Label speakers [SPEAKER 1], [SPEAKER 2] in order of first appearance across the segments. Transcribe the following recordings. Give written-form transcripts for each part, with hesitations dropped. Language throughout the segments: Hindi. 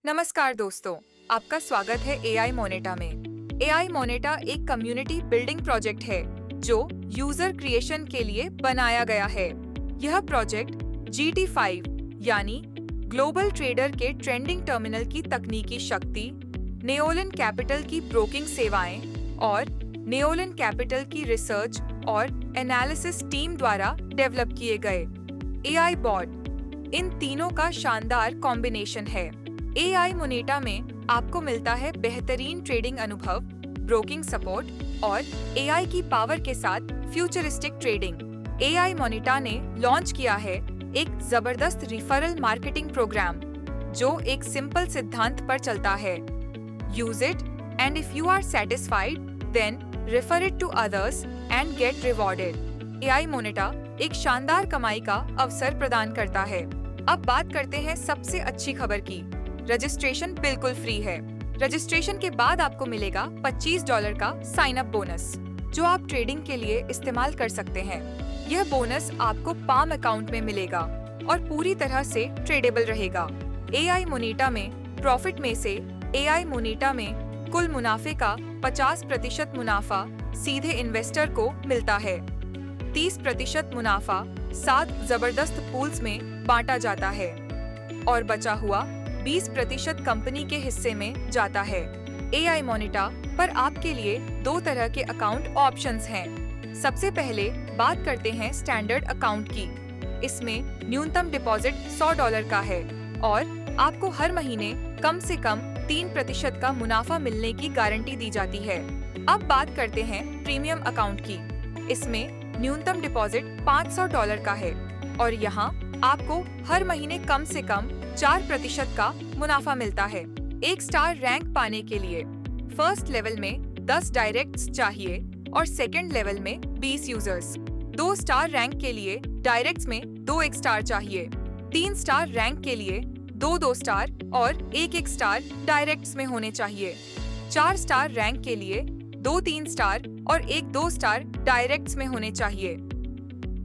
[SPEAKER 1] नमस्कार दोस्तों, आपका स्वागत है एआई मोनेटा में। एआई मोनेटा एक कम्युनिटी बिल्डिंग प्रोजेक्ट है जो यूजर क्रिएशन के लिए बनाया गया है। यह प्रोजेक्ट GT5 यानी ग्लोबल ट्रेडर के ट्रेंडिंग टर्मिनल की तकनीकी शक्ति, नेओलन कैपिटल की ब्रोकिंग सेवाएं और नेओलन कैपिटल की रिसर्च और एनालिसिस टीम द्वारा डेवलप किए गए एआई बॉट, इन तीनों का शानदार कॉम्बिनेशन है। एआई मोनेटा में आपको मिलता है बेहतरीन ट्रेडिंग अनुभव, ब्रोकिंग सपोर्ट और एआई की पावर के साथ फ्यूचरिस्टिक ट्रेडिंग। एआई मोनेटा ने लॉन्च किया है एक जबरदस्त रिफरल मार्केटिंग प्रोग्राम जो एक सिंपल सिद्धांत पर चलता है, use it and if you are satisfied then refer it to others and get rewarded. AI Moneta एक शानदार कमाई का अवसर प्रदान करता है। अब बात करते हैं सबसे अच्छी खबर की। रजिस्ट्रेशन बिल्कुल फ्री है। रजिस्ट्रेशन के बाद आपको मिलेगा $25 का साइन अप बोनस जो आप ट्रेडिंग के लिए इस्तेमाल कर सकते हैं। यह बोनस आपको पाम अकाउंट में मिलेगा और पूरी तरह से ट्रेडेबल रहेगा। एआई मोनेटा में प्रॉफिट में से एआई मोनेटा में कुल मुनाफे का 50% मुनाफा सीधे इन्वेस्टर को मिलता है। 30% मुनाफा 7 जबरदस्त पूल्स में बांटा जाता है और बचा हुआ 20% कंपनी के हिस्से में जाता है। एआई मोनेटा पर आपके लिए 2 तरह के अकाउंट ऑप्शंस हैं। सबसे पहले बात करते हैं स्टैंडर्ड अकाउंट की। इसमें न्यूनतम डिपॉजिट $100 का है और आपको हर महीने कम से कम 3% का मुनाफा मिलने की गारंटी दी जाती है। अब बात करते हैं प्रीमियम अकाउंट की। इसमें न्यूनतम डिपॉजिट $500 का है और यहाँ आपको हर महीने कम से कम 4% का मुनाफा मिलता है। 1 स्टार रैंक पाने के लिए फर्स्ट लेवल में 10 डायरेक्ट्स चाहिए और सेकंड लेवल में 20 यूजर्स। 2 स्टार रैंक के लिए डायरेक्ट्स में 2 1 स्टार चाहिए। 3 स्टार रैंक के लिए 2 स्टार और 1 स्टार डायरेक्ट्स में होने चाहिए। 4 स्टार रैंक के लिए 2 3 स्टार और 1 2 स्टार डायरेक्ट्स में होने चाहिए।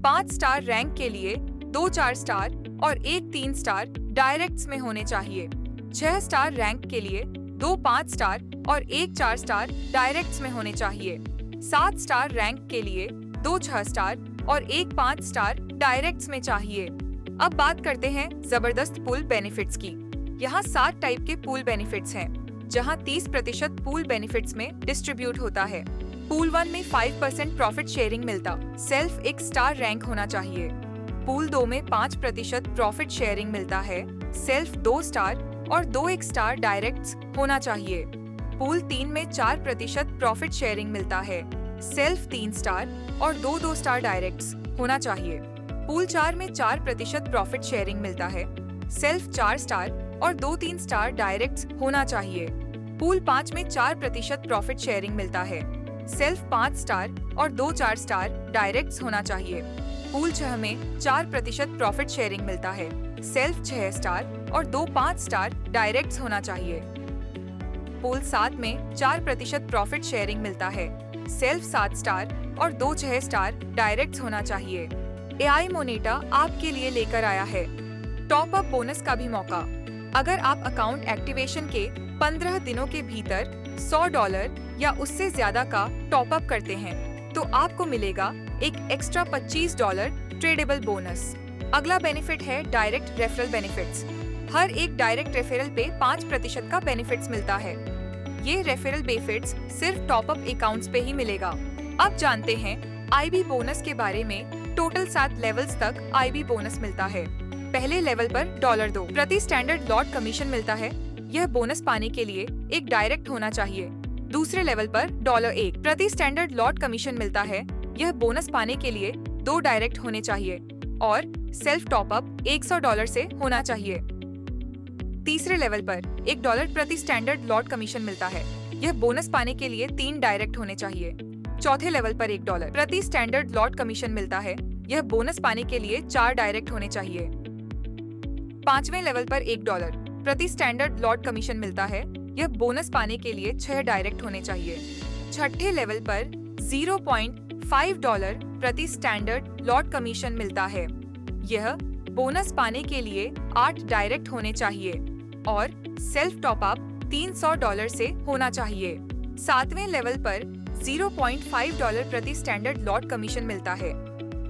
[SPEAKER 1] 5 स्टार रैंक के लिए 2 4 स्टार और 1 3 स्टार डायरेक्ट्स में होने चाहिए। 6 स्टार रैंक के लिए 2 5 स्टार और 1 4 स्टार डायरेक्ट्स में होने चाहिए। 7 स्टार रैंक के लिए 2 6 स्टार और 1 5 स्टार डायरेक्ट्स में चाहिए। अब बात करते हैं जबरदस्त पूल बेनिफिट्स की। यहाँ 7 टाइप के पूल बेनिफिट्स हैं, जहाँ 30% पूल बेनिफिट्स में डिस्ट्रीब्यूट होता है। पूल 1 में 5% प्रॉफिट शेयरिंग मिलता, सेल्फ 1 स्टार रैंक होना चाहिए। पूल 2 में 5% प्रॉफिट शेयरिंग मिलता है, सेल्फ 2 स्टार और 2 1 स्टार डायरेक्ट्स होना चाहिए। पूल 3 में 4% प्रॉफिट शेयरिंग मिलता है, सेल्फ 3 स्टार और 2 2 स्टार डायरेक्ट्स होना चाहिए। पूल 4 में 4% प्रॉफिट शेयरिंग मिलता है, सेल्फ 4 स्टार और 2 3 स्टार डायरेक्ट्स होना चाहिए। पूल 5 में 4% प्रॉफिट शेयरिंग मिलता है, सेल्फ 5 स्टार और 2 4 स्टार डायरेक्ट्स होना चाहिए। पूल 6 में 4% प्रॉफिट शेयरिंग मिलता है, सेल्फ 6 स्टार और 2 5 स्टार डायरेक्ट्स होना चाहिए। पूल 7 में 4% प्रॉफिट शेयरिंग मिलता है, सेल्फ 7 स्टार और 2 6 स्टार डायरेक्ट्स होना चाहिए। एआई मोनेटा आपके लिए लेकर आया है टॉप अप बोनस का भी मौका। अगर आप अकाउंट एक्टिवेशन के 15 दिनों के भीतर $100 या उससे ज्यादा का टॉप अप करते हैं तो आपको मिलेगा एक एक्स्ट्रा $25 ट्रेडेबल बोनस। अगला बेनिफिट है डायरेक्ट रेफरल बेनिफिट्स। हर एक डायरेक्ट रेफरल पे 5% का बेनिफिट्स मिलता है। ये रेफरल बेनिफिट्स सिर्फ टॉप अप अकाउंट्स पे ही मिलेगा। अब जानते हैं आईबी बोनस के बारे में। टोटल 7 लेवल्स तक आईबी बोनस मिलता है। पहले लेवल पर $2 प्रति स्टैंडर्ड लॉट कमीशन मिलता है। यह बोनस पाने के लिए एक डायरेक्ट होना चाहिए। दूसरे लेवल पर $1 प्रति स्टैंडर्ड लॉट कमीशन मिलता है। यह बोनस पाने के लिए 2 डायरेक्ट होने चाहिए और सेल्फ टॉपअप $100 से होना चाहिए। तीसरे लेवल पर $1 प्रति स्टैंडर्ड लॉट कमीशन मिलता है। यह बोनस पाने के लिए 3 डायरेक्ट होने चाहिए। चौथे लेवल पर $1 प्रति स्टैंडर्ड लॉट कमीशन मिलता है। यह बोनस पाने के लिए 4 डायरेक्ट होने चाहिए। पांचवें लेवल पर $1 प्रति स्टैंडर्ड लॉट कमीशन मिलता है। यह बोनस पाने के लिए 6 डायरेक्ट होने चाहिए। छठे लेवल पर $0.5 प्रति स्टैंडर्ड लॉट कमीशन मिलता है। यह बोनस पाने के लिए 8 डायरेक्ट होने चाहिए। और सेल्फ टॉप अप $300 से होना चाहिए। 7वें लेवल पर $0.5 प्रति स्टैंडर्ड लॉट कमीशन मिलता है।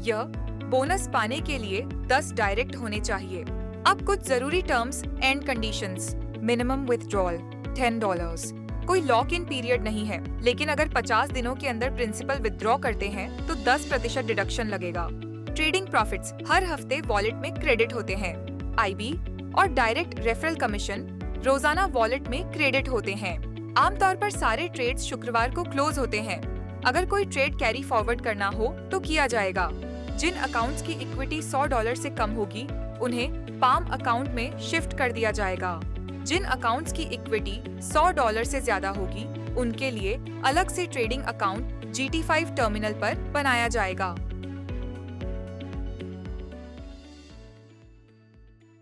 [SPEAKER 1] यह बोनस पाने के लिए 10 डायरेक्ट होने चाहिए। अब कुछ जरूरी terms and conditions. Minimum withdrawal $10। कोई लॉक इन पीरियड नहीं है, लेकिन अगर 50 दिनों के अंदर प्रिंसिपल विथड्रॉ करते हैं तो 10% डिडक्शन लगेगा। ट्रेडिंग प्रॉफिट्स हर हफ्ते वॉलेट में क्रेडिट होते हैं। IB और डायरेक्ट रेफरल कमीशन रोजाना वॉलेट में क्रेडिट होते हैं। आमतौर पर सारे ट्रेड्स शुक्रवार को क्लोज होते हैं। अगर कोई ट्रेड कैरी फॉरवर्ड करना हो तो किया जाएगा। जिन अकाउंट्स की इक्विटी $100 से कम होगी उन्हें पाम अकाउंट में शिफ्ट कर दिया जाएगा। जिन अकाउंट्स की इक्विटी $100 से ज्यादा होगी उनके लिए अलग से ट्रेडिंग अकाउंट GT5 टर्मिनल पर बनाया जाएगा।